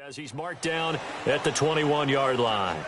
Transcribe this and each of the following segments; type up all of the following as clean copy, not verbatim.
As he's marked down at the 21-yard line.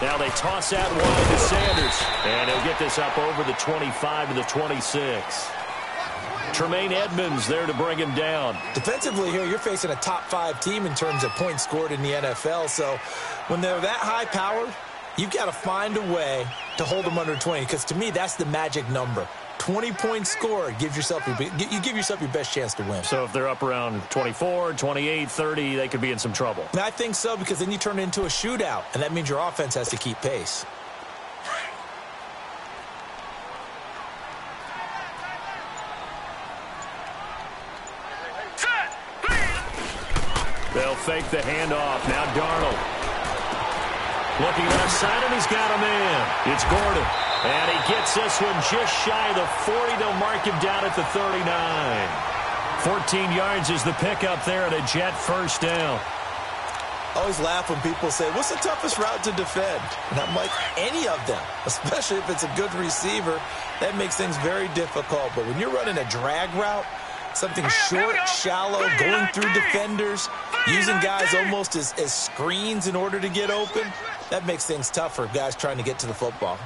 Now they toss that one to Sanders. And he'll get this up over the 25 to the 26. Tremaine Edmonds there to bring him down. Defensively here, you're facing a top-5 team in terms of points scored in the NFL. So when they're that high-powered, you've got to find a way to hold them under 20. Because to me, that's the magic number. 20 points scored, you give yourself your best chance to win. So if they're up around 24, 28, 30, they could be in some trouble. And I think so, because then you turn it into a shootout, and that means your offense has to keep pace. They'll fake the handoff. Now Darnold. Looking left side, and he's got a man. It's Gordon. And he gets this one just shy of the 40. They'll mark him down at the 39. 14 yards is the pickup there at a Jet first down. I always laugh when people say, what's the toughest route to defend? And I'm like, any of them, especially if it's a good receiver. That makes things very difficult. But when you're running a drag route, something short, shallow, going through defenders, using guys almost as screens in order to get open, that makes things tough for guys trying to get to the football.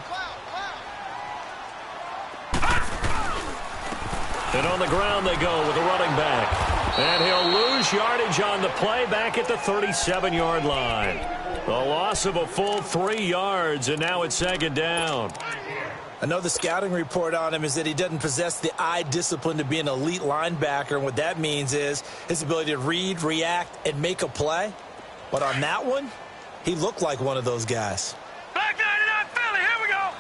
And on the ground they go with a running back. And he'll lose yardage on the play back at the 37-yard line. The loss of a full 3 yards, and now it's second down. I know the scouting report on him is that he doesn't possess the eye discipline to be an elite linebacker. And what that means is his ability to read, react, and make a play. But on that one, he looked like one of those guys. Back 99 Philly, here we go.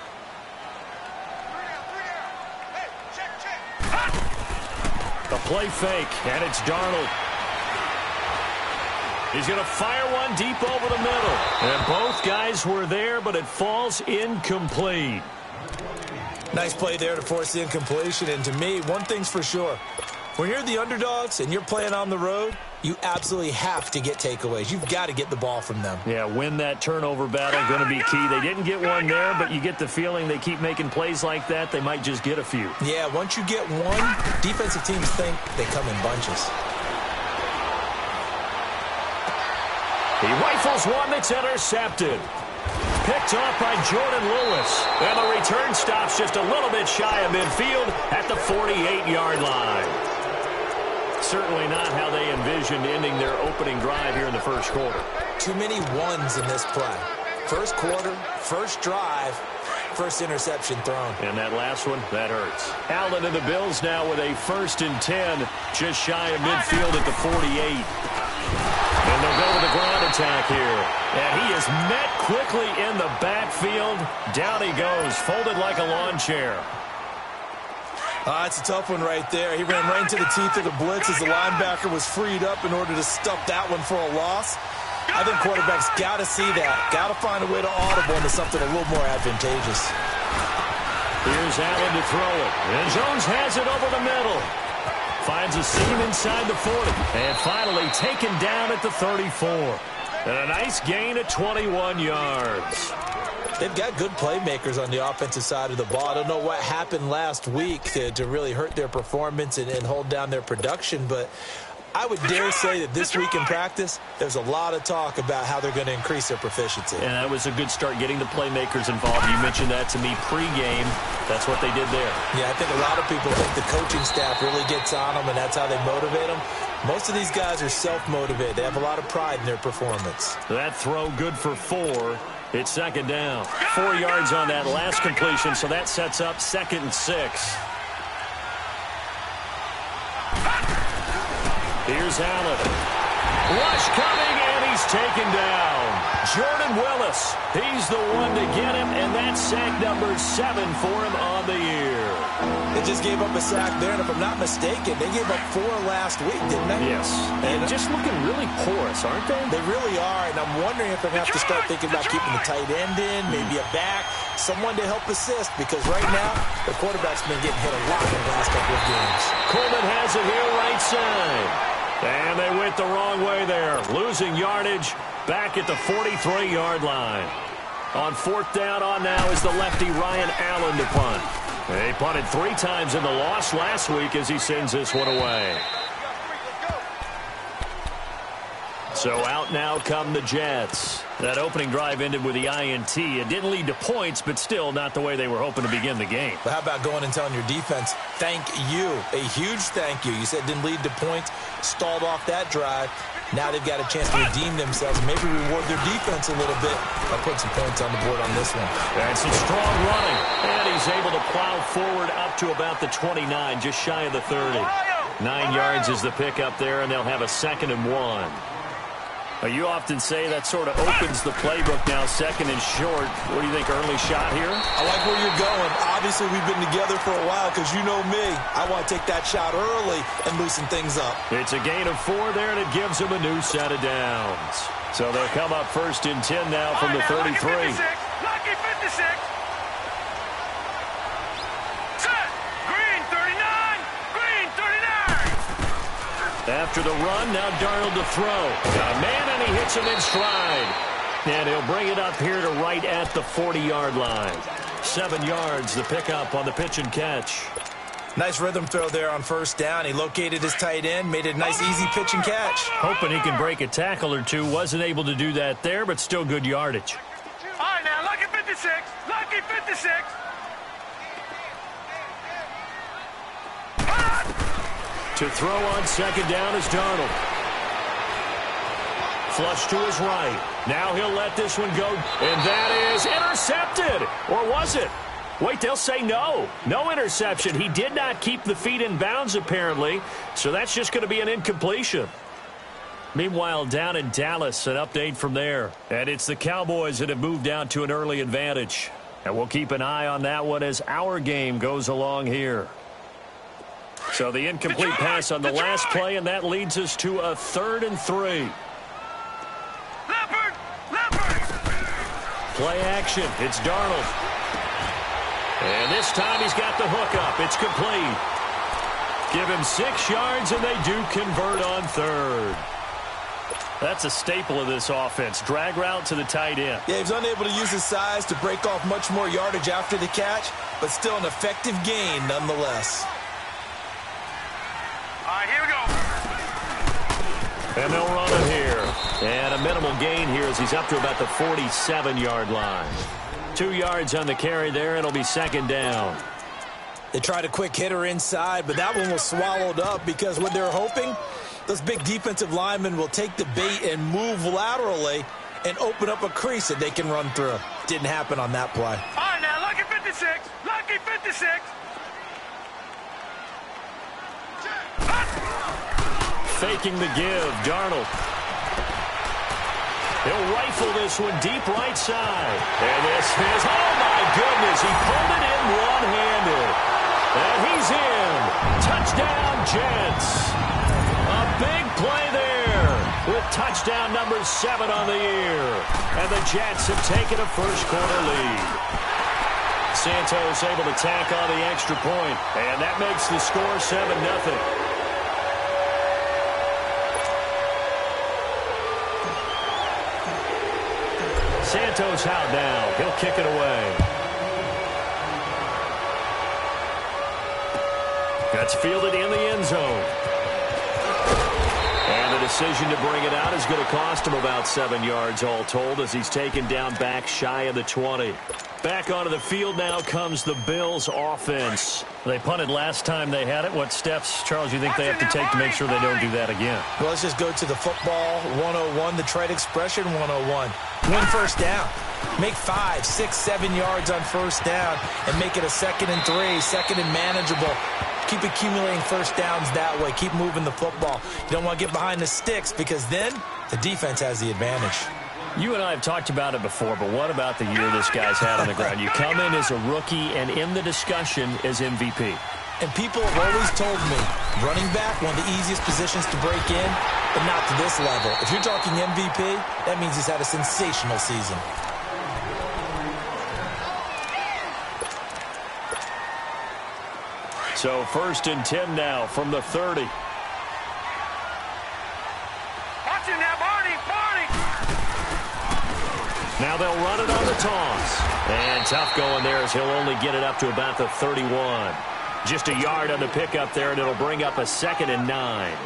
The play fake, and it's Darnold. He's going to fire one deep over the middle. And both guys were there, but it falls incomplete. Nice play there to force the incompletion. And to me, one thing's for sure. When you're the underdogs and you're playing on the road, you absolutely have to get takeaways. You've got to get the ball from them. Yeah, win that turnover battle, going to be key. They didn't get one there, but you get the feeling they keep making plays like that, they might just get a few. Yeah, once you get one, defensive teams think they come in bunches. He rifles one that's intercepted. Picked off by Jordan Lewis. And the return stops just a little bit shy of midfield at the 48-yard line. Certainly not how they envisioned ending their opening drive here in the first quarter. Too many ones in this play. First quarter, first drive, first interception thrown. And that last one, that hurts. Allen and the Bills now with a 1st and 10, just shy of midfield at the 48. And they'll go with the ground attack here. And he is met quickly in the backfield. Down he goes, folded like a lawn chair. It's a tough one right there. He ran right into the teeth of the blitz as the linebacker was freed up in order to stuff that one for a loss. I think quarterbacks got to see that. Got to find a way to audible into something a little more advantageous. Here's Allen to throw it. And Jones has it over the middle. Finds a seam inside the 40. And finally taken down at the 34. And a nice gain of 21 yards. They've got good playmakers on the offensive side of the ball. I don't know what happened last week to really hurt their performance and hold down their production, but I would dare say that this week in practice, there's a lot of talk about how they're going to increase their proficiency. And that was a good start, getting the playmakers involved. You mentioned that to me pregame. That's what they did there. Yeah, I think a lot of people think the coaching staff really gets on them, and that's how they motivate them. Most of these guys are self-motivated. They have a lot of pride in their performance. That throw good for 4. It's second down. 4 yards on that last completion, so that sets up 2nd and 6. Here's Allen. Rush coming, and he he's taken down. Jordan Willis, he's the one to get him, and that's sack number 7 for him on the year. They just gave up a sack there, and if I'm not mistaken, they gave up 4 last week, didn't they? Yes, and just looking really porous, aren't they? They really are, and I'm wondering if they're going to have to start thinking about keeping the tight end in, maybe a back, someone to help assist, because right now, the quarterback's been getting hit a lot in the last couple of games. Coleman has it here right side. And they went the wrong way there, losing yardage back at the 43-yard line. On 4th down on now is the lefty Ryan Allen to punt. They punted 3 times in the loss last week as he sends this one away. So out now come the Jets. That opening drive ended with the INT. It didn't lead to points, but still not the way they were hoping to begin the game. But how about going and telling your defense, thank you, a huge thank you. You said it didn't lead to points, stalled off that drive. Now they've got a chance to redeem themselves, maybe reward their defense a little bit by putting some points on the board on this one. And some strong running. And he's able to plow forward up to about the 29, just shy of the 30. 9 yards is the pickup there, and they'll have a 2nd and 1. You often say that sort of opens the playbook now, 2nd and short. What do you think, early shot here? I like where you're going. Obviously, we've been together for a while because you know me. I want to take that shot early and loosen things up. It's a gain of 4 there, and it gives them a new set of downs. So they'll come up 1st and 10 now from the 33. Lucky 56. Set. Green 39. Green 39. After the run, now Darnold to throw. Got a man, and he hits him in stride. And he'll bring it up here to right at the 40-yard line. 7 yards, the pickup on the pitch and catch. Nice rhythm throw there on 1st down. He located his tight end, made it a nice, easy pitch and catch. Hoping he can break a tackle or two. Wasn't able to do that there, but still good yardage. All right, now, lucky 56. Lucky 56. To throw on 2nd down is Darnold. Flush to his right. Now he'll let this one go. And that is intercepted. Or was it? Wait, they'll say no. No interception. He did not keep the feet in bounds, apparently. So that's just going to be an incompletion. Meanwhile, down in Dallas, an update from there. And it's the Cowboys that have moved down to an early advantage. And we'll keep an eye on that one as our game goes along here. So the incomplete pass on the last play, and that leads us to a 3rd and 3. Leopard! Leopard! Play action. It's Darnold. And this time he's got the hook up. It's complete. Give him 6 yards, and they do convert on 3rd. That's a staple of this offense. Drag route to the tight end. Yeah, he's unable to use his size to break off much more yardage after the catch, but still an effective gain nonetheless. All right, here we go. And they'll run it here. And a minimal gain here as he's up to about the 47-yard line. 2 yards on the carry there, and it'll be 2nd down. They tried a quick hitter inside, but that one was swallowed up because what they're hoping, those big defensive linemen will take the bait and move laterally and open up a crease that they can run through. Didn't happen on that play. All right, now, lucky 56. Lucky 56. Faking the give, Darnold. He'll rifle this one deep right side. And this is, oh my goodness, he pulled it in one-handed. And he's in. Touchdown, Jets. A big play there with touchdown number 7 on the year. And the Jets have taken a first-quarter lead. Santos able to tack on the extra point. And that makes the score 7-0. Santos out now. He'll kick it away. That's fielded in the end zone. And the decision to bring it out is going to cost him about 7 yards all told as he's taken down back shy of the 20. Back onto the field now comes the Bills offense. They punted last time they had it. What steps, Charles, you think they have to take to make sure they don't do that again? Well, let's just go to the football 101, the trade expression 101. Win first down. Make 5, 6, 7 yards on first down and make it a 2nd and 3, 2nd and manageable. Keep accumulating first downs that way. Keep moving the football. You don't want to get behind the sticks because then the defense has the advantage. You and I have talked about it before, but what about the year this guy's had on the ground? You come in as a rookie and in the discussion as MVP. And people have always told me, running back, one of the easiest positions to break in, but not to this level. If you're talking MVP, that means he's had a sensational season. So 1st and 10 now from the 30. Watch him now, Barney, Barney. Now they'll run it on the toss. And tough going there as he'll only get it up to about the 31. Just a yard on the pickup there, and it'll bring up a 2nd and 9.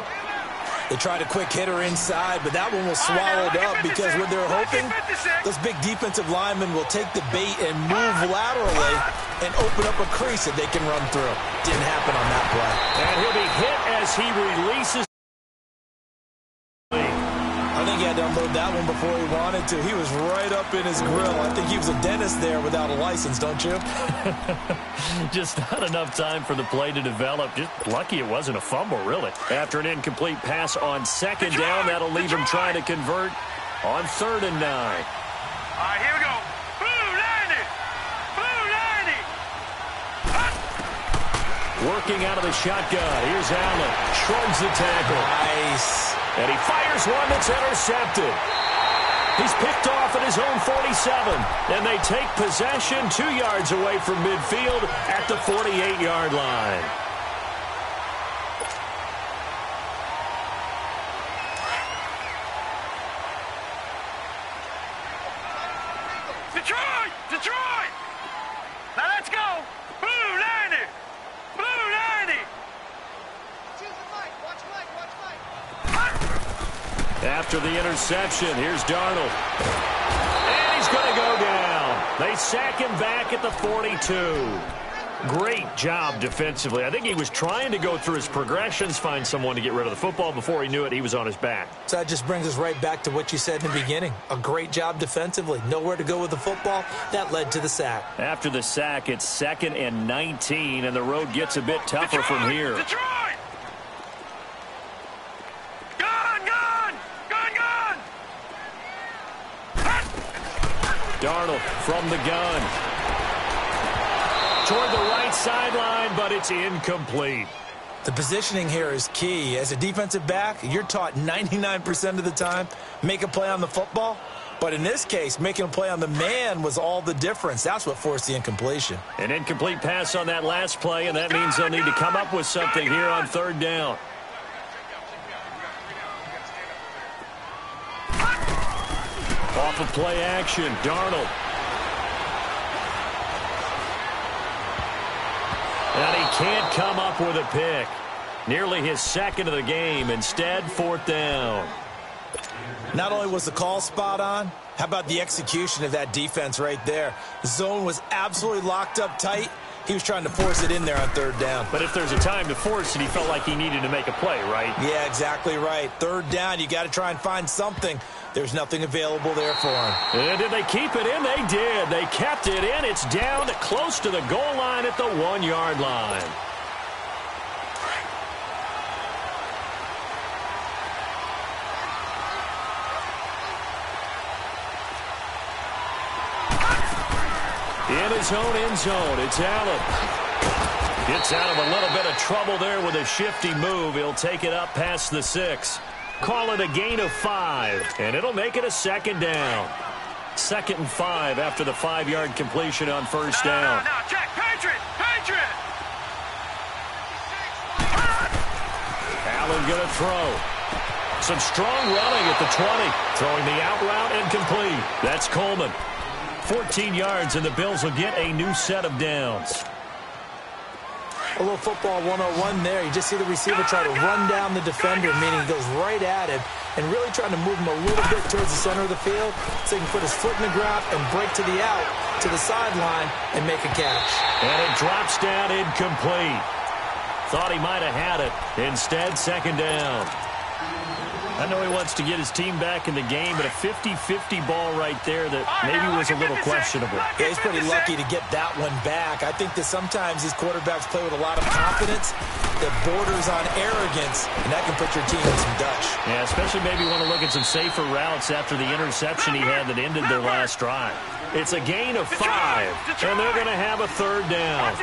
They tried a quick hitter inside, but that one was swallowed up because what they're hoping, those big defensive linemen will take the bait and move laterally and open up a crease that they can run through. Didn't happen on that play. And he'll be hit as he releases. I think he had to unload that one before he wanted to. He was right up in his grill. I think he was a dentist there without a license, don't you? Just not enough time for the play to develop. Just lucky it wasn't a fumble, really. After an incomplete pass on 2nd down, that'll leave him trying to convert on 3rd and 9. All right, here we go. Blue 90. Blue 90. Working out of the shotgun. Here's Allen. Shrugs the tackle. Nice. And he fires one that's intercepted. He's picked off at his own 47. And they take possession 2 yards away from midfield at the 48-yard line. Detroit! Detroit! Now let's go! Blue 90! Blue 90! After the interception, here's Darnold. And he's going to go down. They sack him back at the 42. Great job defensively. I think he was trying to go through his progressions, find someone to get rid of the football. Before he knew it, he was on his back. So that just brings us right back to what you said in the beginning. A great job defensively. Nowhere to go with the football. That led to the sack. After the sack, it's 2nd and 19, and the road gets a bit tougher from here. Detroit! Gun, gun! Gun, gun! Darnold from the gun. Toward the right sideline, but it's incomplete. The positioning here is key. As a defensive back, you're taught 99% of the time, make a play on the football. But in this case, making a play on the man was all the difference. That's what forced the incompletion. An incomplete pass on that last play, and that means they'll need to come up with something here on 3rd down. Off of play action, Darnold. And he can't come up with a pick. Nearly his 2nd of the game. Instead, 4th down. Not only was the call spot on, how about the execution of that defense right there? The zone was absolutely locked up tight. He was trying to force it in there on 3rd down. But if there's a time to force it, he felt like he needed to make a play, right? Yeah, exactly right. 3rd down, you got to try and find something. There's nothing available there for him. And did they keep it in? They did. They kept it in. It's down close to the goal line at the 1-yard line. In his own end zone, it's Allen. Gets out of a little bit of trouble there with a shifty move. He'll take it up past the 6. Call it a gain of 5, and it'll make it a 2nd down. 2nd and 5 after the 5-yard completion on 1st down. Now, check. Patriot! Patriot! Allen going to throw. Some strong running at the 20. Throwing the out route and complete. That's Coleman. 14 yards, and the Bills will get a new set of downs. A little football 101 there. You just see the receiver try to run down the defender, meaning he goes right at him and really trying to move him a little bit towards the center of the field so he can put his foot in the ground and break to the out, to the sideline, and make a catch. And it drops down incomplete. Thought he might have had it. Instead, 2nd down. I know he wants to get his team back in the game, but a 50-50 ball right there that maybe was a little questionable. Yeah, he's pretty lucky to get that one back. I think that sometimes these quarterbacks play with a lot of confidence that borders on arrogance, and that can put your team in some Dutch. Yeah, especially maybe want to look at some safer routes after the interception he had that ended their last drive. It's a gain of 5, and they're going to have a 3rd down.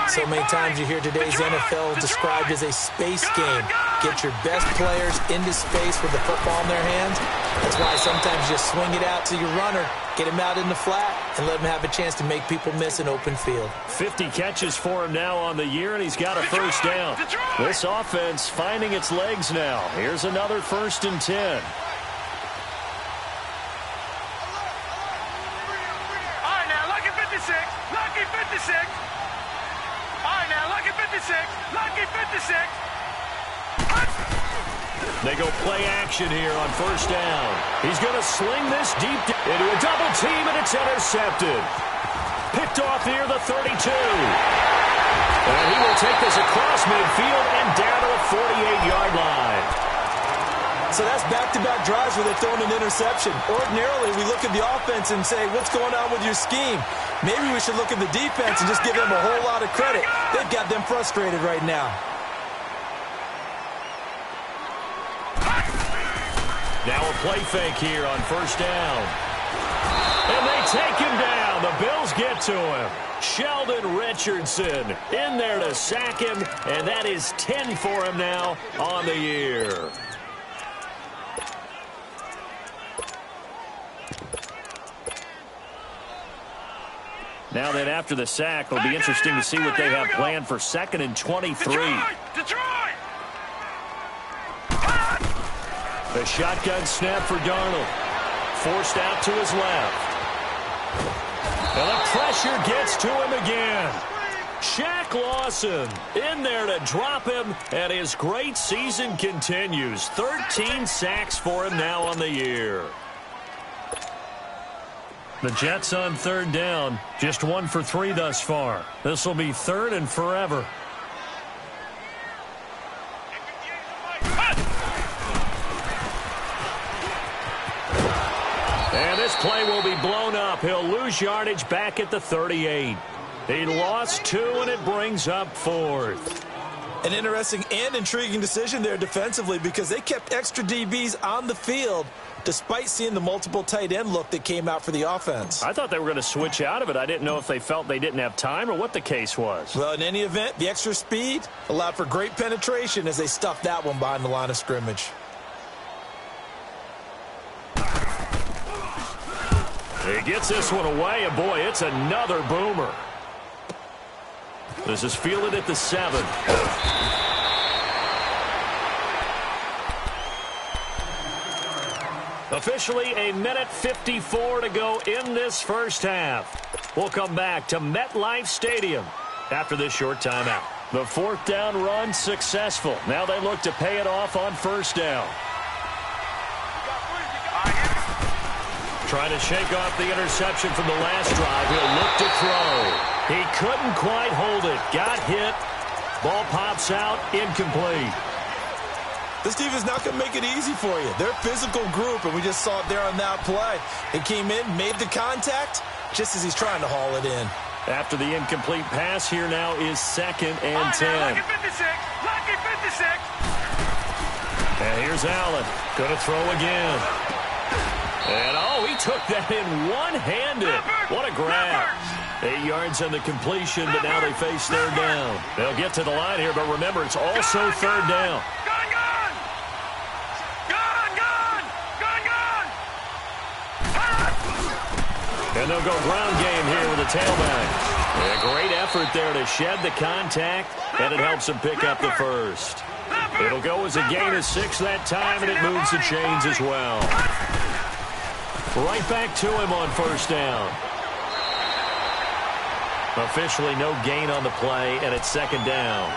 So many times you hear today's NFL described as a space game. Get your best players into space with the football in their hands. That's why sometimes you just swing it out to your runner, get him out in the flat, and let him have a chance to make people miss an open field. 50 catches for him now on the year, and he's got a 1st down. This offense finding its legs now. Here's another 1st and 10. Lucky 56. All right, now, lucky 56. Lucky 56. They go play action here on 1st down. He's going to sling this deep into a double team, and it's intercepted. Picked off near the 32. And he will take this across midfield and down to the 48-yard line. So that's back-to-back drives where they're throwing an interception. Ordinarily, we look at the offense and say, what's going on with your scheme? Maybe we should look at the defense and just give them a whole lot of credit. They've got them frustrated right now. Now a play fake here on 1st down. And they take him down. The Bills get to him. Sheldon Richardson in there to sack him, and that is 10 for him now on the year. Now then, after the sack, it'll be interesting to see what they have planned for 2nd and 23. Detroit! The shotgun snap for Darnold. Forced out to his left. And the pressure gets to him again. Shaq Lawson in there to drop him, and his great season continues. 13 sacks for him now on the year. The Jets on 3rd down, just 1 for 3 thus far. This will be 3rd and forever. And this play will be blown up. He'll lose yardage back at the 38. He lost 2, and it brings up 4th. An interesting and intriguing decision there defensively because they kept extra DBs on the field despite seeing the multiple tight end look that came out for the offense. I thought they were going to switch out of it. I didn't know if they felt they didn't have time or what the case was. Well, in any event, the extra speed allowed for great penetration as they stuffed that one behind the line of scrimmage. He gets this one away, and boy, it's another boomer. This is fielded at the 7. Officially a minute 54 to go in this first half. We'll come back to MetLife Stadium after this short timeout. The 4th down run successful. Now they look to pay it off on 1st down. Trying to shake off the interception from the last drive. He'll look to throw. He couldn't quite hold it. Got hit. Ball pops out. Incomplete. This team is not going to make it easy for you. They're a physical group, and we just saw it there on that play. They came in, made the contact, just as he's trying to haul it in. After the incomplete pass, here now is 2nd and 10. Lucky 56. Lucky 56. And here's Allen. Going to throw again. And, oh, he took that in one-handed. What a grab. 8 yards on the completion, but now they face 3rd down. They'll get to the line here, but remember, it's also 3rd down. And they'll go ground game here with a tailback. And a great effort there to shed the contact, and it helps him pick up the 1st. It'll go as a gain of 6 that time, and it moves the chains as well. Right back to him on 1st down. Officially no gain on the play, and it's 2nd down.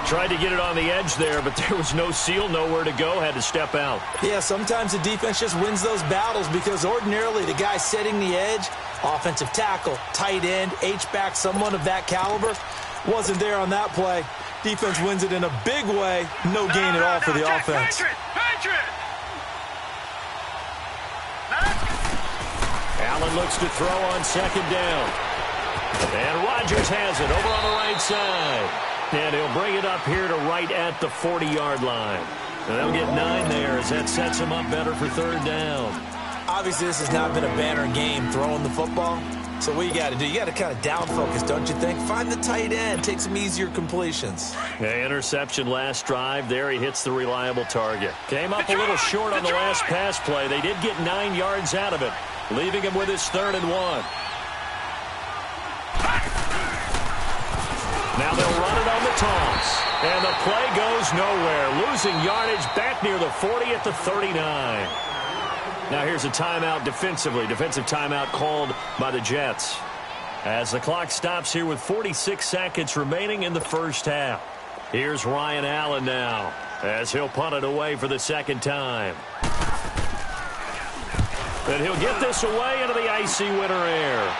Tried to get it on the edge there, but there was no seal, nowhere to go, had to step out. Yeah, sometimes the defense just wins those battles because ordinarily the guy setting the edge, offensive tackle, tight end, H-back, someone of that caliber, wasn't there on that play. Defense wins it in a big way, no gain at all for the offense. Patriot. Now let's go. Allen looks to throw on second down. And Rodgers has it over on the right side. And he'll bring it up here to right at the 40-yard line. And they'll get 9 there as that sets him up better for third down. Obviously, this has not been a banner game throwing the football. So what you got to do, you got to kind of down focus, don't you think? Find the tight end, take some easier completions. Yeah, interception last drive. There he hits the reliable target. Came up a little short on the last pass play. They did get 9 yards out of it, leaving him with his 3rd and 1. Now they'll run it on the toss. And the play goes nowhere. Losing yardage back near the 40 at the 39. Now here's a timeout defensively. Defensive timeout called by the Jets. As the clock stops here with 46 seconds remaining in the first half. Here's Ryan Allen now as he'll punt it away for the second time. And he'll get this away into the icy winter air.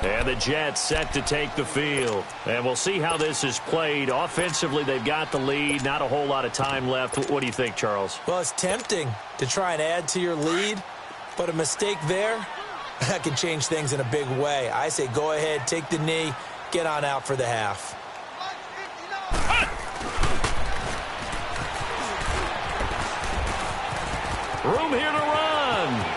And the Jets set to take the field. And we'll see how this is played. Offensively, they've got the lead. Not a whole lot of time left. What do you think, Charles? Well, it's tempting to try and add to your lead, but a mistake there, that can change things in a big way. I say go ahead, take the knee, get on out for the half. Room here to run.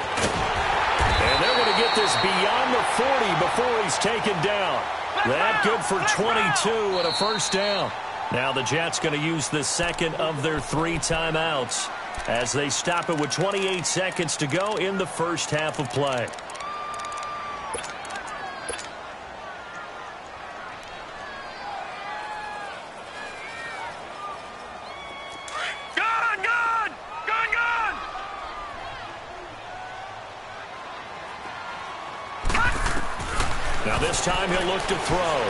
And they're going to get this beyond the 40 before he's taken down. That good for 22 and a first down. Now the Jets going to use the second of their 3 timeouts as they stop it with 28 seconds to go in the first half of play. Now this time he'll look to throw.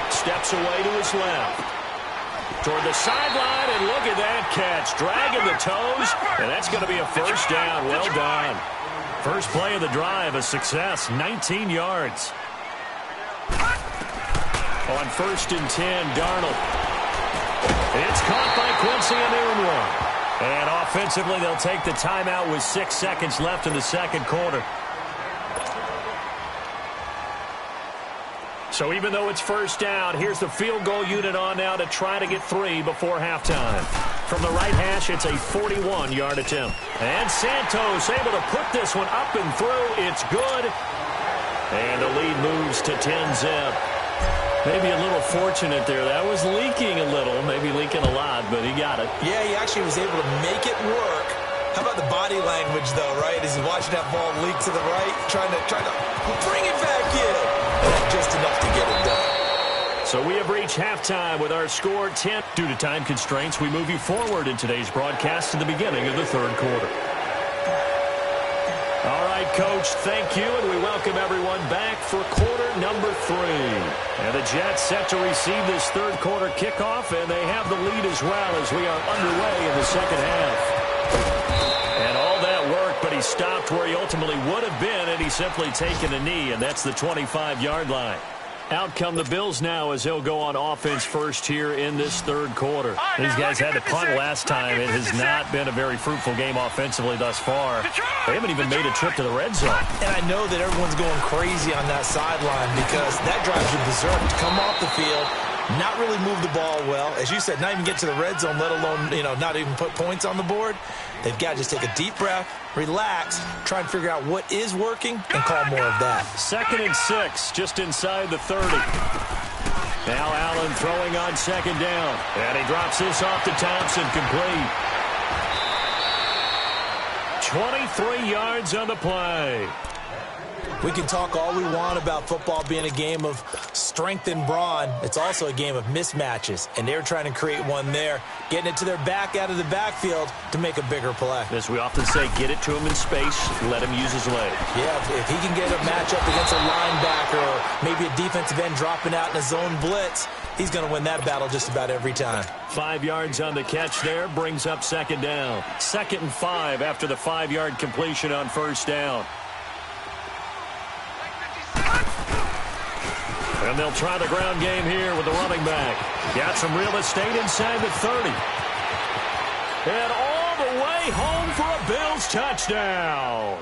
Steps away to his left. Toward the sideline, and look at that catch. Dragging the toes, and that's going to be a first down. Well done. First play of the drive, a success. 19 yards. On 1st and 10, Darnold. It's caught by Quincy Enunwa. And offensively, they'll take the timeout with 6 seconds left in the second quarter. So even though it's first down, here's the field goal unit on now to try to get 3 before halftime. From the right hash, it's a 41-yard attempt. And Santos able to put this one up and through. It's good. And the lead moves to 10-zip. Maybe a little fortunate there. That was leaking a little, maybe leaking a lot, but he got it. Yeah, he actually was able to make it work. How about the body language, though, right? As he's watching that ball leak to the right, trying to bring it back in. Just enough to get it done. So we have reached halftime with our score 10. Due to time constraints, we move you forward in today's broadcast to the beginning of the third quarter. All right, Coach, thank you, and we welcome everyone back for quarter number 3. And the Jets set to receive this third quarter kickoff, and they have the lead as well as we are underway in the second half. And all that work, but he stopped where he ultimately would have been, and he's simply taken a knee, and that's the 25-yard line. Out come the Bills now as they'll go on offense first here in this third quarter. These guys had to punt last time. It has not been a very fruitful game offensively thus far. They haven't even made a trip to the red zone. And I know that everyone's going crazy on that sideline because that drives you berserk to come off the field, not really move the ball well. As you said, not even get to the red zone, let alone, not even put points on the board. They've got to just take a deep breath, relax, try and figure out what is working, and call more of that. 2nd and 6, just inside the 30. Now Allen throwing on second down. And he drops this off to Thompson, complete. 23 yards on the play. We can talk all we want about football being a game of strength and brawn. It's also a game of mismatches, and they're trying to create one there, getting it to their back out of the backfield to make a bigger play. As we often say, get it to him in space, let him use his legs. Yeah, if he can get a matchup against a linebacker or maybe a defensive end dropping out in a zone blitz, he's going to win that battle just about every time. 5 yards on the catch there, brings up second down. 2nd and 5 after the 5-yard completion on first down. And they'll try the ground game here with the running back. Got some real estate inside the 30. And all the way home for a Bills touchdown.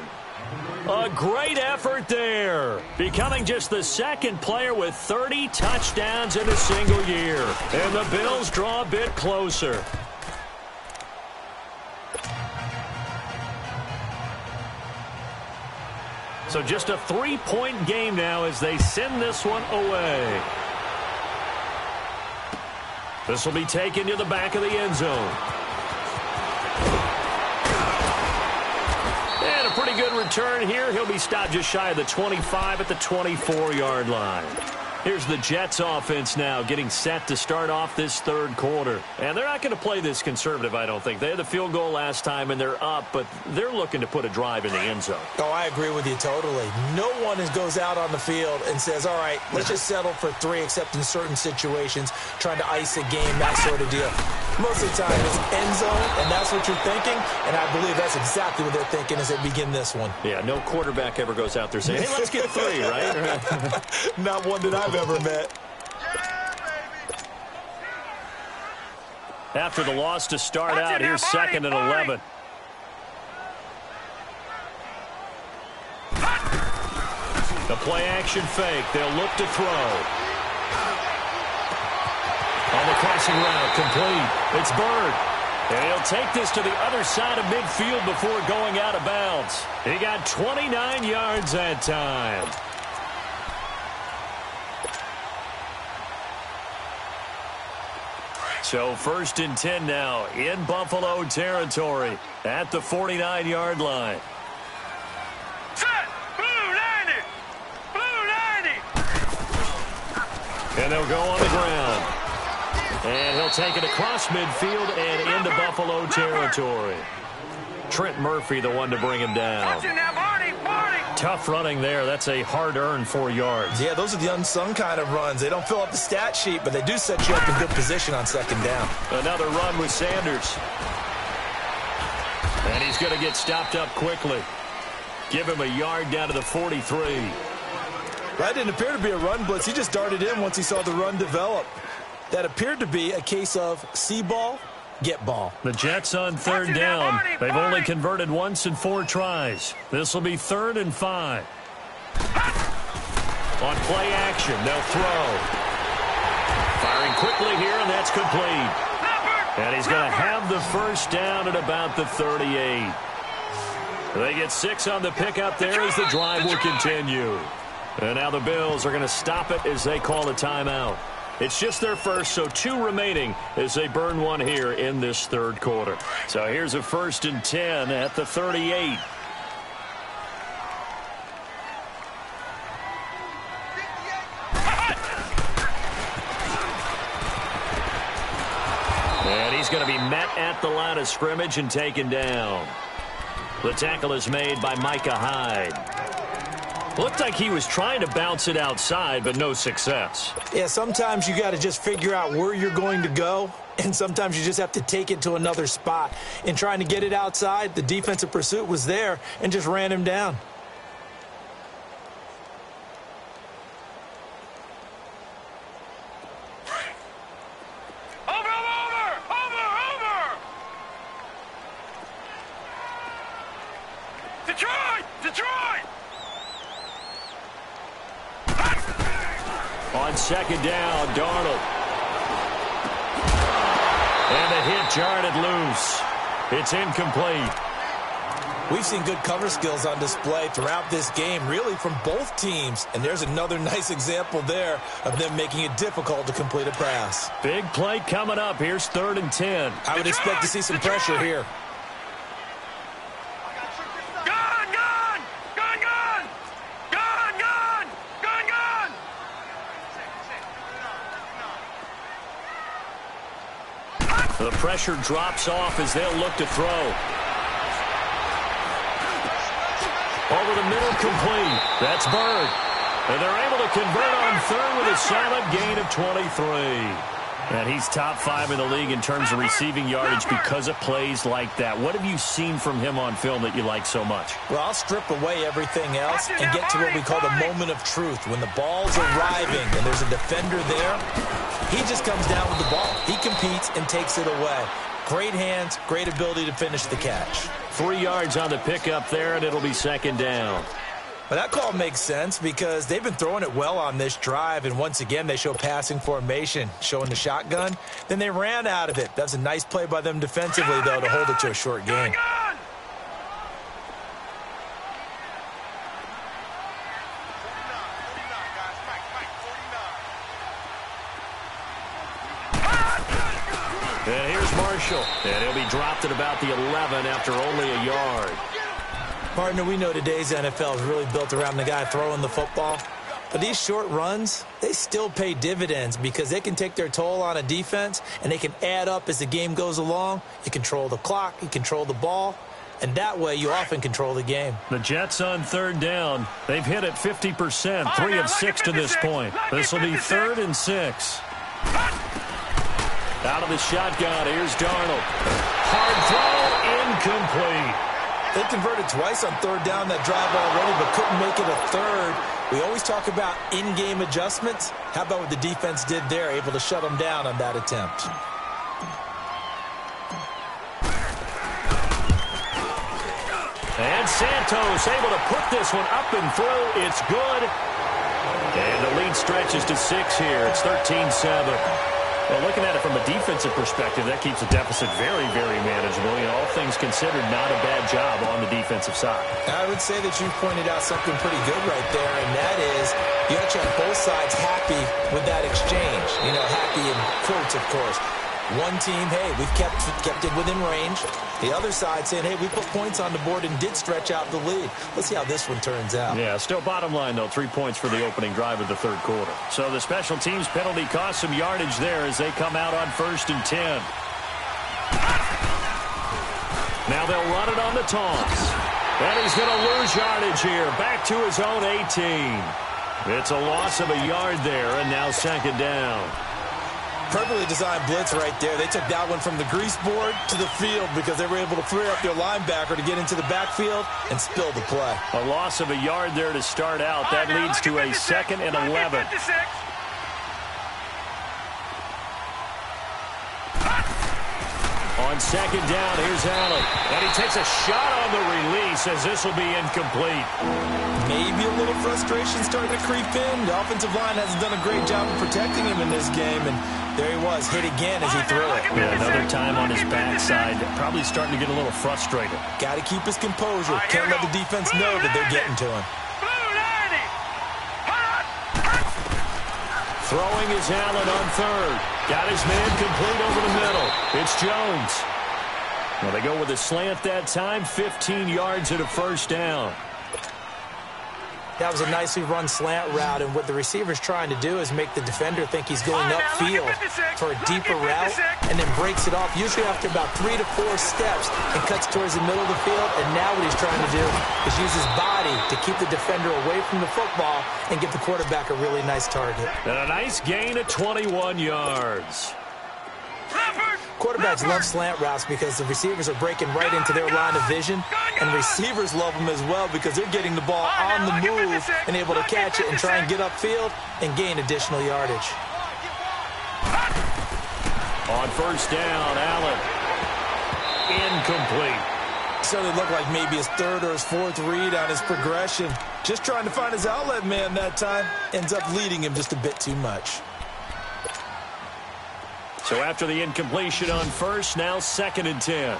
A great effort there. Becoming just the second player with 30 touchdowns in a single year. And the Bills draw a bit closer. So just a 3-point game now as they send this one away. This will be taken to the back of the end zone. And a pretty good return here. He'll be stopped just shy of the 25 at the 24-yard line. Here's the Jets offense now getting set to start off this third quarter. And they're not going to play this conservative, I don't think. They had the field goal last time, and they're up, but they're looking to put a drive in the end zone. Oh, I agree with you totally. No one goes out on the field and says, all right, let's just settle for 3, except in certain situations, trying to ice a game, that sort of deal. Most of the time, it's end zone, and that's what you're thinking, and I believe that's exactly what they're thinking as they begin this one. Yeah, no quarterback ever goes out there saying, hey, let's get 3, right? Not one that I've ever met. After the loss to start out, here's 2nd and 11. The play action fake. They'll look to throw. On the crossing route, complete. It's Bird. And he'll take this to the other side of midfield before going out of bounds. He got 29 yards that time. So 1st and 10 now in Buffalo territory at the 49-yard line. Set! Blue 90! Blue 90! And they'll go on the ground. And he'll take it across midfield and into Buffalo territory. Trent Murphy, the one to bring him down. Tough running there. That's a hard-earned 4 yards. Yeah, those are the unsung kind of runs. They don't fill up the stat sheet, but they do set you up in good position on 2nd down. Another run with Sanders. And he's going to get stopped up quickly. Give him a yard down to the 43. That didn't appear to be a run blitz. He just darted in once he saw the run develop. That appeared to be a case of see ball, get ball. The Jets on 3rd down. They've only converted once in 4 tries. This will be 3rd and 5. On play action, they'll throw. Firing quickly here, and that's complete. And he's going to have the 1st down at about the 38. They get 6 on the pickup there as the drive will continue. And now the Bills are going to stop it as they call a timeout. It's just their first, so 2 remaining as they burn one here in this 3rd quarter. So here's a 1st and 10 at the 38. And he's going to be met at the line of scrimmage and taken down. The tackle is made by Micah Hyde. Looked like he was trying to bounce it outside, but no success. Yeah, sometimes you got to just figure out where you're going to go, and sometimes you just have to take it to another spot. In trying to get it outside, the defensive pursuit was there and just ran him down. Over! Detroit! On 2nd down, Darnold. And the hit jarred it loose. It's incomplete. We've seen good cover skills on display throughout this game, really from both teams. And there's another nice example there of them making it difficult to complete a pass. Big play coming up. Here's 3rd and 10. I would expect to see some pressure here. The pressure drops off as they'll look to throw. Over the middle, complete. That's Bird. And they're able to convert on 3rd with a solid gain of 23. And he's top 5 in the league in terms of receiving yardage because of plays like that. What have you seen from him on film that you like so much? Well, I'll strip away everything else and get to what we call the moment of truth. When the ball's arriving and there's a defender there, he just comes down with the ball. He competes and takes it away. Great hands, great ability to finish the catch. 3 yards on the pickup there, and it'll be second down. Well, that call makes sense because they've been throwing it well on this drive, and once again, they show passing formation, showing the shotgun. Then they ran out of it. That was a nice play by them defensively, though, to hold it to a short gain. And here's Marshall, and he'll be dropped at about the 11 after only a yard. Partner, we know today's NFL is really built around the guy throwing the football. But these short runs, they still pay dividends because they can take their toll on a defense, and they can add up as the game goes along. You control the clock, you control the ball, and that way you often control the game. The Jets on third down. They've hit it 50%, 3 of 6 to this point. This will be 3rd and 6. Out of the shotgun, here's Darnold. Hard throw, incomplete. They converted twice on third down that drive already, but couldn't make it a third. We always talk about in-game adjustments. How about what the defense did there, able to shut them down on that attempt? And Santos able to put this one up and through. It's good. And the lead stretches to 6 here. It's 13-7. Well, looking at it from a defensive perspective, that keeps the deficit very, very manageable. You know, all things considered, not a bad job on the defensive side. I would say that you pointed out something pretty good right there, and that is you got to have both sides happy with that exchange. You know, happy in quotes, of course. One team, hey, we've kept it within range. The other side saying, hey, we put points on the board and did stretch out the lead. Let's see how this one turns out. Yeah, still bottom line, though, 3 points for the opening drive of the third quarter. So the special teams penalty cost some yardage there as they come out on 1st and 10. Now they'll run it on the toss. And he's going to lose yardage here. Back to his own 18. It's a loss of a yard there, and now second down. Perfectly designed blitz right there. They took that one from the grease board to the field because they were able to free up their linebacker to get into the backfield and spill the play. A loss of a yard there to start out. That leads to a 2nd and 11. On second down, here's Allen. And he takes a shot on the release as this will be incomplete. Maybe a little frustration starting to creep in. The offensive line hasn't done a great job of protecting him in this game, and there he was, hit again as he threw it. Yeah, another time on his backside, probably starting to get a little frustrated. Got to keep his composure. Can't let the defense know that they're getting to him. Throwing is Allen on third. Got his man complete over the middle. It's Jones. Well, they go with a slant that time, 15 yards and a first down. That was a nicely run slant route, and what the receiver's trying to do is make the defender think he's going upfield for a deeper route and then breaks it off, usually after about 3 to 4 steps, and cuts towards the middle of the field. And now what he's trying to do is use his body to keep the defender away from the football and give the quarterback a really nice target. And a nice gain of 21 yards. Quarterbacks love slant routes because the receivers are breaking right into their line of vision, and receivers love them as well because they're getting the ball on the move and able to catch it and try and get upfield and gain additional yardage. On first down, Allen. Incomplete. Certainly looked like maybe his 3rd or his 4th read on his progression. Just trying to find his outlet man that time. Ends up leading him just a bit too much. So after the incompletion on first, now 2nd and 10. All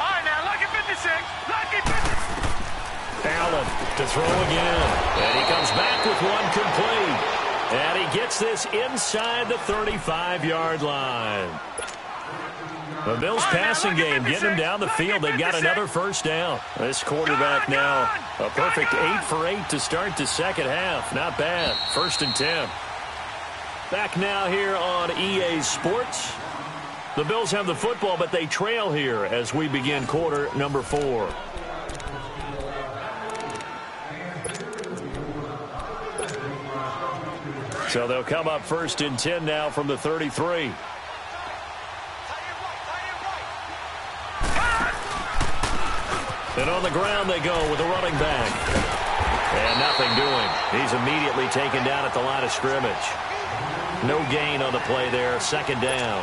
right, now, lucky 56. Lucky 56. Allen to throw again. And he comes back with one complete. And he gets this inside the 35-yard line. The Bills' passing game getting them down the field. They've got another first down. This quarterback now a perfect 8 for 8 to start the second half. Not bad. 1st and 10. Back now here on EA Sports. The Bills have the football, but they trail here as we begin quarter number 4. So they'll come up 1st and 10 now from the 33. And on the ground they go with a running back. And nothing doing. He's immediately taken down at the line of scrimmage. No gain on the play there. 2nd down.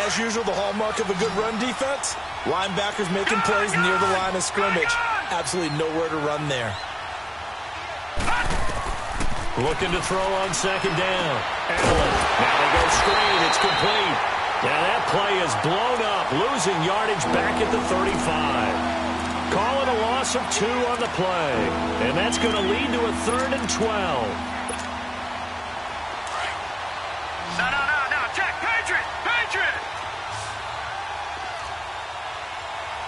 As usual, the hallmark of a good run defense, linebackers making plays near the line of scrimmage. Absolutely nowhere to run there. Looking to throw on 2nd down. Allen. Now they go screen. It's complete. Now that play is blown up, losing yardage back at the 35. Call it a loss of 2 on the play. And that's going to lead to a 3rd and 12. No. Check. Patriot.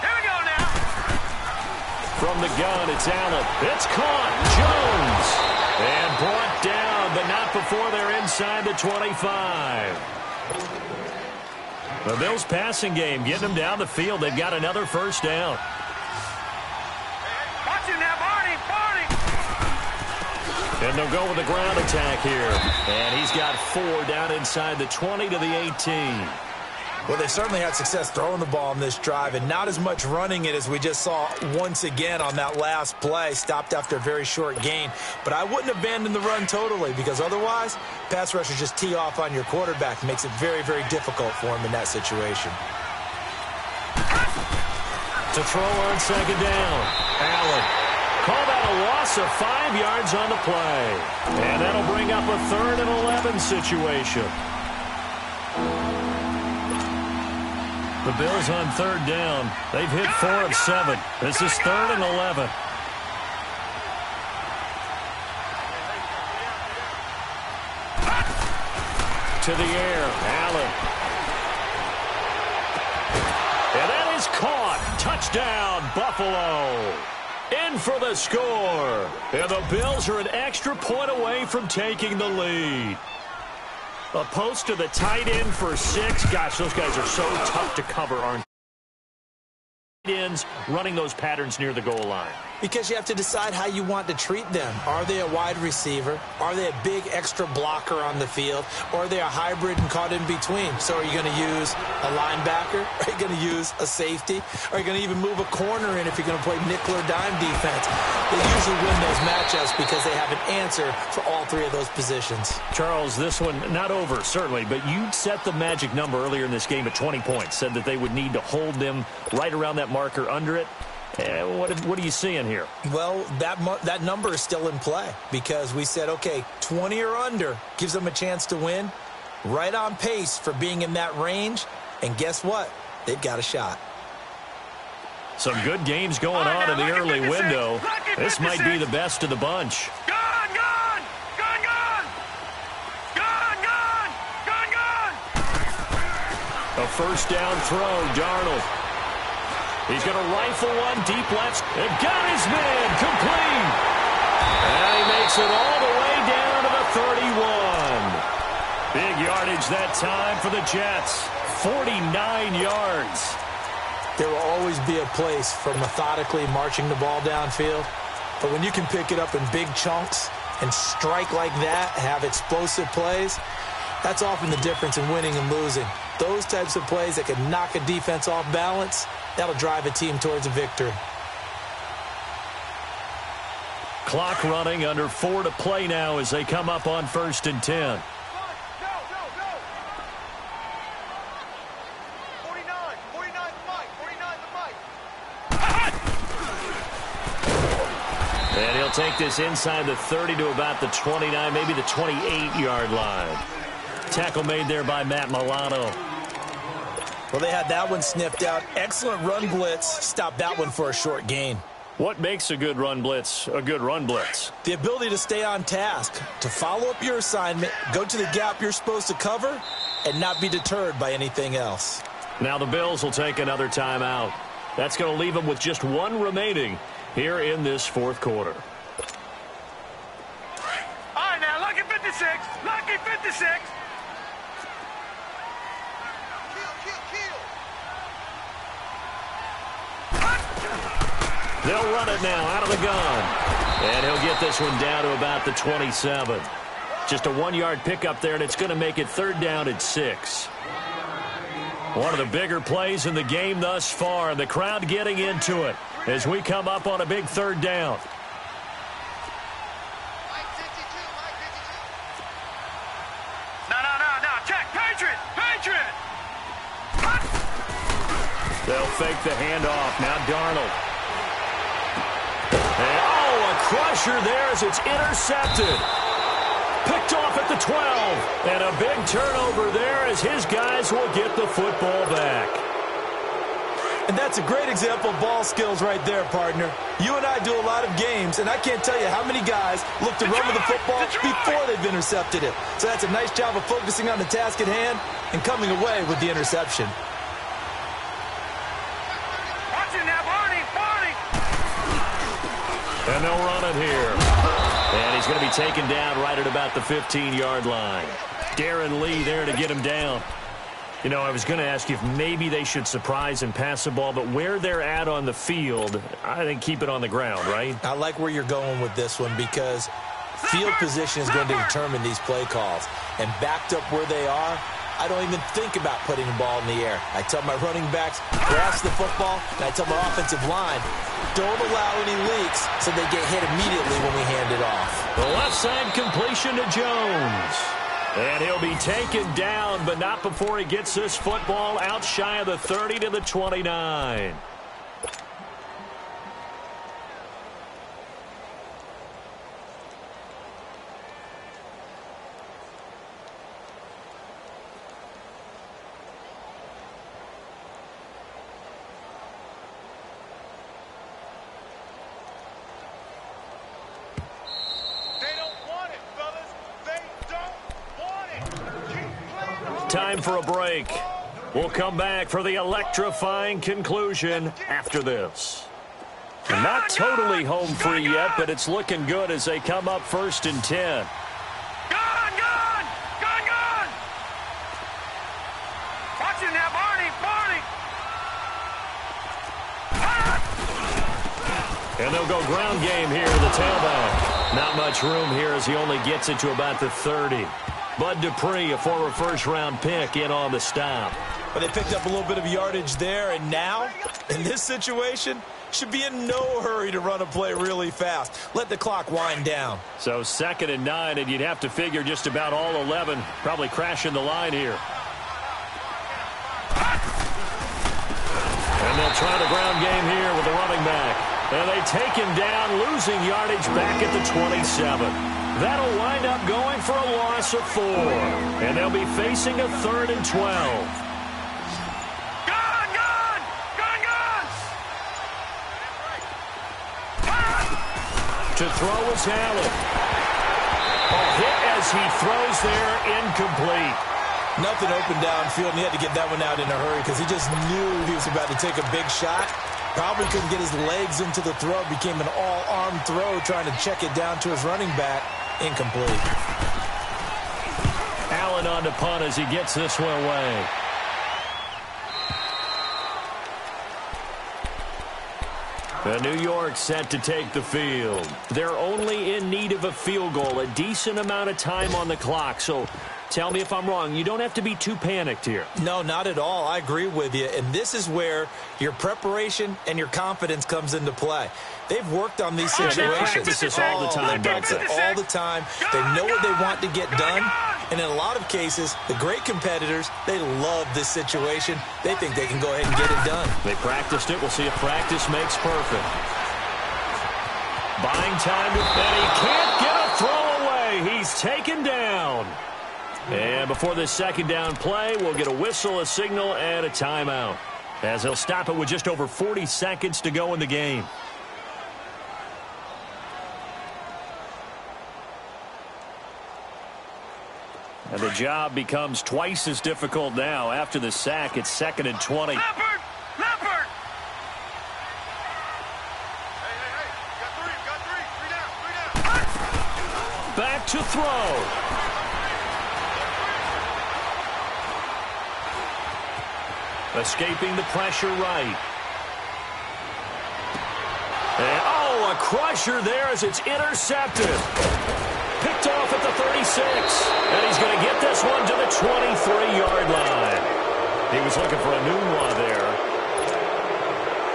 Here we go now. From the gun, it's Allen. It's caught. Jones. And brought down, but not before they're inside the 25. The Bills' passing game getting them down the field. They've got another 1st down. Watch it now, Barney. And they'll go with the ground attack here. And he's got 4 down inside the 20 to the 18. Well, they certainly had success throwing the ball on this drive, and not as much running it as we just saw once again on that last play. Stopped after a very short gain. But I wouldn't abandon the run totally, because otherwise, pass rushers just tee off on your quarterback. Makes it very, very difficult for him in that situation. To throw on 2nd down. Allen. Call that a loss of 5 yards on the play. And that'll bring up a 3rd and 11 situation. The Bills on 3rd down. They've hit 4 of 7. This is 3rd and 11. To the air, Allen. And that is caught. Touchdown, Buffalo. In for the score. And the Bills are an extra point away from taking the lead. A post to the tight end for 6. Gosh, those guys are so tough to cover, aren't they? Ends running those patterns near the goal line. Because you have to decide how you want to treat them. Are they a wide receiver? Are they a big extra blocker on the field? Or are they a hybrid and caught in between? So are you going to use a linebacker? Are you going to use a safety? Are you going to even move a corner in if you're going to play nickel or dime defense? They usually win those matchups because they have an answer for all 3 of those positions. Charles, this one not over, certainly, but you set the magic number earlier in this game at 20 points. Said that they would need to hold them right around that marker under it. What are you seeing here? Well, that number is still in play because we said, okay, 20 or under gives them a chance to win. Right on pace for being in that range. And guess what? They've got a shot. Some good games going on in the early window. This might be the best of the bunch. Gone. A 1st down throw, Darnold. He's going to rifle one deep left. And got his man complete. And he makes it all the way down to the 31. Big yardage that time for the Jets. 49 yards. There will always be a place for methodically marching the ball downfield. But when you can pick it up in big chunks and strike like that, have explosive plays, that's often the difference in winning and losing. Those types of plays that can knock a defense off balance, that'll drive a team towards a victory. Clock running, under 4 to play now as they come up on 1st and 10. And he'll take this inside the 30 to about the 29, maybe the 28-yard line. Tackle made there by Matt Milano. Well, they had that one sniffed out. Excellent run blitz. Stopped that one for a short gain. What makes a good run blitz a good run blitz? The ability to stay on task, to follow up your assignment, go to the gap you're supposed to cover, and not be deterred by anything else. Now the Bills will take another timeout. That's going to leave them with just 1 remaining here in this 4th quarter. All right, now, lucky 56. Lucky 56. They'll run it now out of the gun. And he'll get this one down to about the 27. Just a 1-yard pickup there, and it's going to make it 3rd down and 6. One of the bigger plays in the game thus far, and the crowd getting into it as we come up on a big 3rd down. No. Check. Patriot. They'll fake the handoff. Now Darnold. And, a crusher there as it's intercepted. Picked off at the 12. And a big turnover there as his guys will get the football back. And that's a great example of ball skills right there, partner. You and I do a lot of games, and I can't tell you how many guys look to run with the football before they've intercepted it. So that's a nice job of focusing on the task at hand and coming away with the interception. Watch it now, Barney. And they'll run it here. And he's going to be taken down right at about the 15-yard line. Darren Lee there to get him down. You know, I was going to ask you if maybe they should surprise and pass the ball, but where they're at on the field, I think keep it on the ground, right? I like where you're going with this one because field position is going to determine these play calls. And backed up where they are, I don't even think about putting the ball in the air. I tell my running backs, grasp the football, and I tell my offensive line, don't allow any leaks so they get hit immediately when we hand it off. The left side completion to Jones. And he'll be taken down, but not before he gets this football out shy of the 30 to the 29. Time for a break. We'll come back for the electrifying conclusion after this. Not totally home free yet, but it's looking good as they come up 1st and 10. Gone! Watch it now, Barney! And they'll go ground game here to the tailback. Not much room here as he only gets it to about the 30. Bud Dupree, a former first-round pick, in on the stop. But they picked up a little bit of yardage there, and now, in this situation, should be in no hurry to run a play really fast. Let the clock wind down. So 2nd and 9, and you'd have to figure just about all 11 probably crashing the line here. And they'll try the ground game here with the running back. And they take him down, losing yardage back at the 27. That'll wind up going for a loss of 4. And they'll be facing a 3rd and 12. Gone! To throw is Allen. A hit as he throws there, incomplete. Nothing open downfield, and he had to get that one out in a hurry because he just knew he was about to take a big shot. Probably couldn't get his legs into the throw. Became an all-arm throw trying to check it down to his running back. Incomplete. Allen on to punt as he gets this one away. New York set to take the field. They're only in need of a field goal, a decent amount of time on the clock. So tell me if I'm wrong. You don't have to be too panicked here. No, not at all. I agree with you. And this is where your preparation and your confidence comes into play. They've worked on these situations. They practice this all the time. They practice it all the time. They know what they want to get done. And in a lot of cases, the great competitors, they love this situation. They think they can go ahead and get it done. They practiced it. We'll see if practice makes perfect. Buying time, and he can't get a throw away. He's taken down. And before this 2nd down play, we'll get a whistle, a signal, and a timeout, as they'll stop it with just over 40 seconds to go in the game. And the job becomes twice as difficult now. After the sack, it's 2nd and 20. Leopard! Hey, Back to throw. Escaping the pressure right. And, a a crusher there as it's intercepted. Picked off at the 36. And he's going to get this one to the 23-yard line. He was looking for a new one there.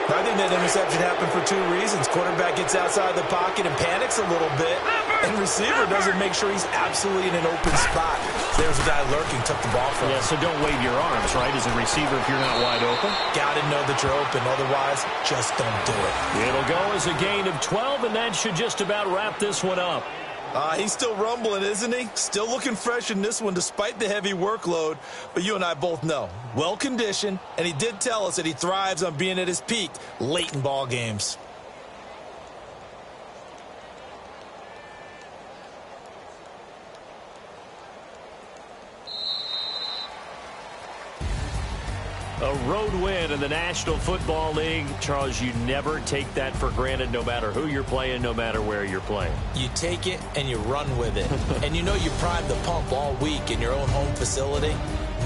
I think that interception happened for two reasons. Quarterback gets outside the pocket and panics a little bit, and receiver doesn't make sure he's absolutely in an open spot. So there's a guy lurking, took the ball from him. Yeah, so don't wave your arms, right, as a receiver if you're not wide open. Got to know that you're open. Otherwise, just don't do it. It'll go as a gain of 12, and that should just about wrap this one up. He's still rumbling, isn't he? Still looking fresh in this one despite the heavy workload. But you and I both know, well-conditioned, and he did tell us that he thrives on being at his peak late in ball games. A road win in the National Football League. Charles, you never take that for granted no matter who you're playing, no matter where you're playing. You take it and you run with it. And you know you primed the pump all week in your own home facility.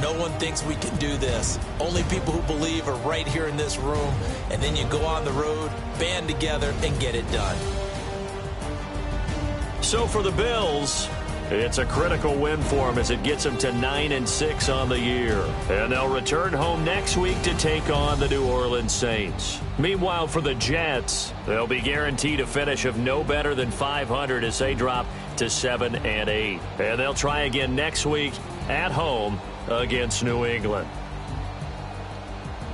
No one thinks we can do this. Only people who believe are right here in this room. And then you go on the road, band together, and get it done. So for the Bills, it's a critical win for them as it gets them to 9-6 on the year. And they'll return home next week to take on the New Orleans Saints. Meanwhile, for the Jets, they'll be guaranteed a finish of no better than 500 as they drop to 7-8. And they'll try again next week at home against New England.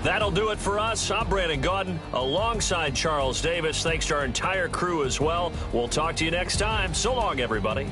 That'll do it for us. I'm Brandon Gaudin alongside Charles Davis. Thanks to our entire crew as well. We'll talk to you next time. So long, everybody.